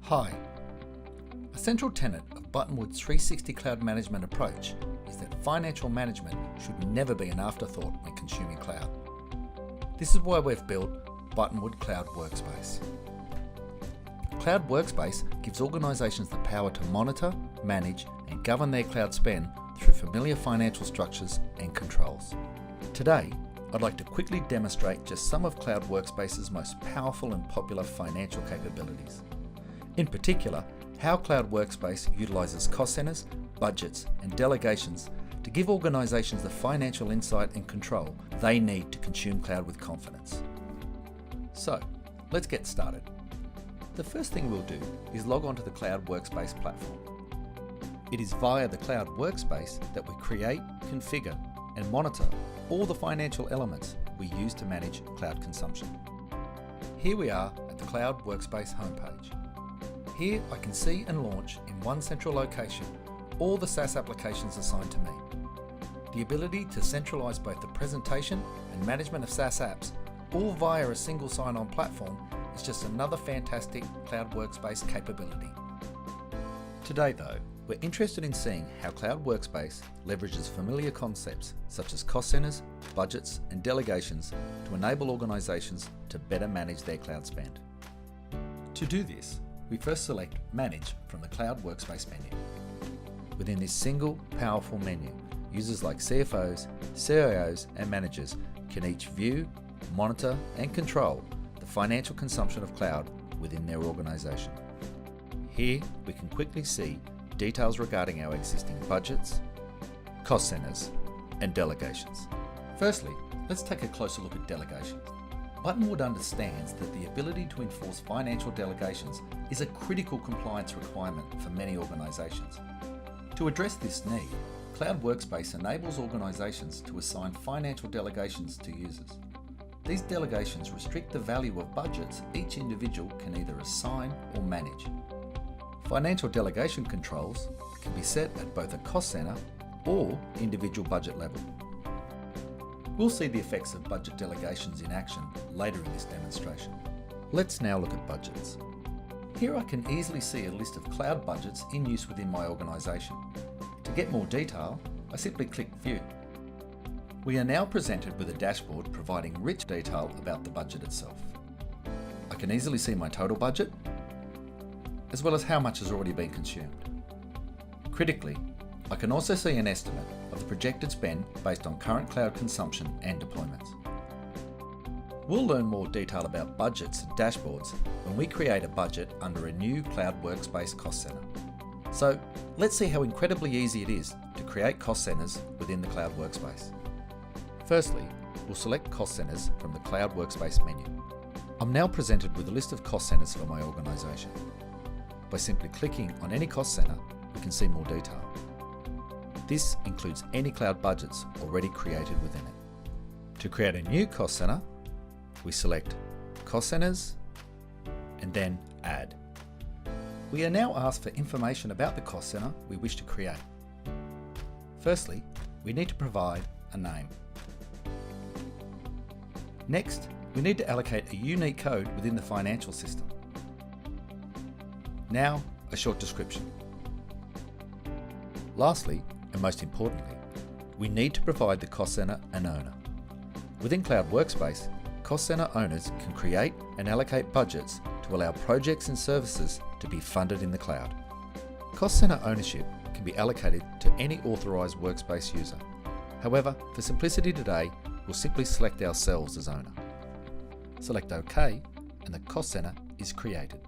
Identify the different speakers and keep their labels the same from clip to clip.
Speaker 1: Hi. A central tenet of Buttonwood's 360 cloud management approach is that financial management should never be an afterthought when consuming cloud. This is why we've built Buttonwood Cloud Workspace. Cloud Workspace gives organisations the power to monitor, manage and govern their cloud spend through familiar financial structures and controls. Today, I'd like to quickly demonstrate just some of Cloud Workspace's most powerful and popular financial capabilities. In particular, how Cloud Workspace utilises cost centres, budgets and delegations to give organisations the financial insight and control they need to consume cloud with confidence. So, let's get started. The first thing we'll do is log on to the Cloud Workspace platform. It is via the Cloud Workspace that we create, configure and monitor all the financial elements we use to manage cloud consumption. Here we are at the Cloud Workspace homepage. Here I can see and launch in one central location all the SaaS applications assigned to me. The ability to centralise both the presentation and management of SaaS apps, all via a single sign-on platform, is just another fantastic Cloud Workspace capability. Today though, we're interested in seeing how Cloud Workspace leverages familiar concepts such as cost centres, budgets and delegations to enable organisations to better manage their cloud spend. To do this, we first select Manage from the Cloud Workspace menu. Within this single, powerful menu, users like CFOs, CIOs and managers can each view, monitor and control the financial consumption of cloud within their organisation. Here we can quickly see details regarding our existing budgets, cost centres and delegations. Firstly, let's take a closer look at delegations. Buttonwood understands that the ability to enforce financial delegations is a critical compliance requirement for many organisations. To address this need, Cloud Workspace enables organisations to assign financial delegations to users. These delegations restrict the value of budgets each individual can either assign or manage. Financial delegation controls can be set at both a cost centre or individual budget level. We'll see the effects of budget delegations in action later in this demonstration. Let's now look at budgets. Here I can easily see a list of cloud budgets in use within my organisation. To get more detail, I simply click View. We are now presented with a dashboard providing rich detail about the budget itself. I can easily see my total budget, as well as how much has already been consumed. Critically, I can also see an estimate of the projected spend based on current cloud consumption and deployments. We'll learn more detail about budgets and dashboards when we create a budget under a new Cloud Workspace cost centre. So let's see how incredibly easy it is to create cost centres within the Cloud Workspace. Firstly, we'll select cost centres from the Cloud Workspace menu. I'm now presented with a list of cost centres for my organisation. By simply clicking on any cost centre, we can see more detail. This includes any cloud budgets already created within it. To create a new cost centre, we select Cost Centres and then Add. We are now asked for information about the cost centre we wish to create. Firstly, we need to provide a name. Next, we need to allocate a unique code within the financial system. Now, a short description. Lastly, and most importantly, we need to provide the cost centre an owner. Within Cloud Workspace, cost centre owners can create and allocate budgets to allow projects and services to be funded in the cloud. Cost centre ownership can be allocated to any authorised Workspace user. However, for simplicity today, we'll simply select ourselves as owner. Select OK and the cost centre is created.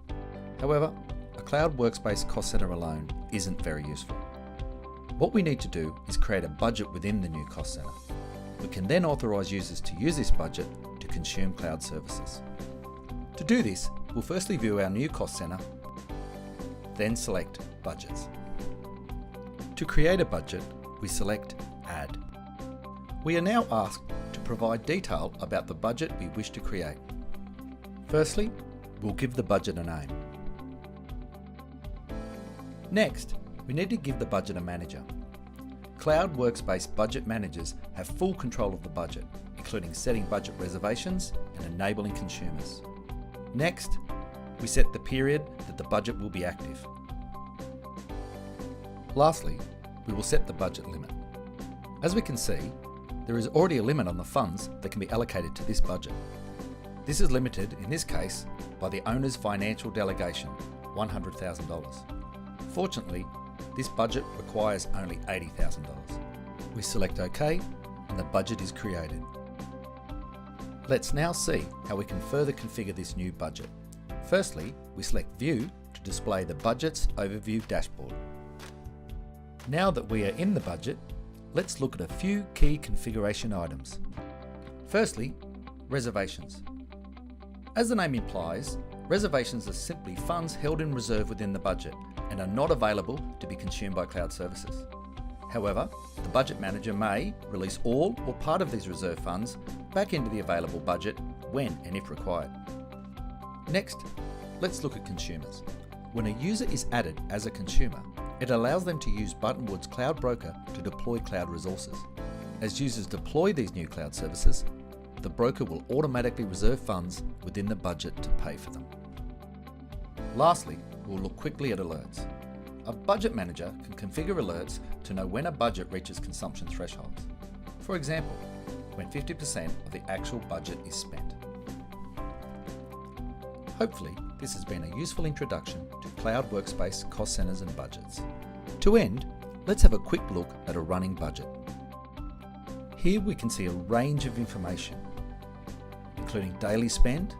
Speaker 1: However, a Cloud Workspace cost centre alone isn't very useful. What we need to do is create a budget within the new cost centre. We can then authorise users to use this budget to consume cloud services. To do this, we'll firstly view our new cost centre, then select Budgets. To create a budget, we select Add. We are now asked to provide detail about the budget we wish to create. Firstly, we'll give the budget a name. Next, we need to give the budget a manager. Cloud Workspace budget managers have full control of the budget, including setting budget reservations and enabling consumers. Next, we set the period that the budget will be active. Lastly, we will set the budget limit. As we can see, there is already a limit on the funds that can be allocated to this budget. This is limited, in this case, by the owner's financial delegation, $100,000. Fortunately, this budget requires only $80,000. We select OK and the budget is created. Let's now see how we can further configure this new budget. Firstly, we select View to display the Budget's Overview dashboard. Now that we are in the budget, let's look at a few key configuration items. Firstly, reservations. As the name implies, reservations are simply funds held in reserve within the budget and are not available to be consumed by cloud services. However, the budget manager may release all or part of these reserve funds back into the available budget when and if required. Next, let's look at consumers. When a user is added as a consumer, it allows them to use Buttonwood's Cloud Broker to deploy cloud resources. As users deploy these new cloud services, the broker will automatically reserve funds within the budget to pay for them. Lastly, we'll look quickly at alerts. A budget manager can configure alerts to know when a budget reaches consumption thresholds. For example, when 50% of the actual budget is spent. Hopefully, this has been a useful introduction to Cloud Workspace cost centers and budgets. To end, let's have a quick look at a running budget. Here we can see a range of information, including daily spend,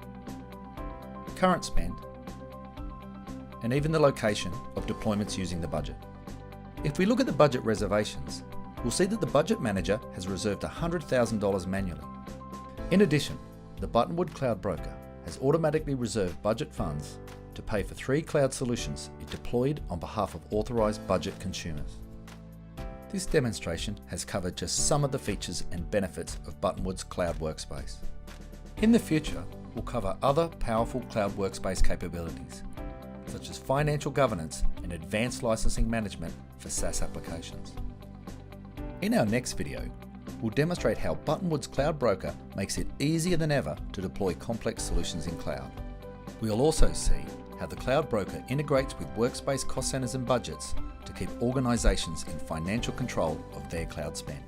Speaker 1: current spend, and even the location of deployments using the budget. If we look at the budget reservations, we'll see that the budget manager has reserved $100,000 manually. In addition, the Buttonwood Cloud Broker has automatically reserved budget funds to pay for 3 cloud solutions it deployed on behalf of authorized budget consumers. This demonstration has covered just some of the features and benefits of Buttonwood's Cloud Workspace. In the future, we'll cover other powerful Cloud Workspace capabilities, such as financial governance and advanced licensing management for SaaS applications. In our next video, we'll demonstrate how Buttonwood's Cloud Broker makes it easier than ever to deploy complex solutions in cloud. We'll also see how the Cloud Broker integrates with Workspace cost centers and budgets to keep organizations in financial control of their cloud spend.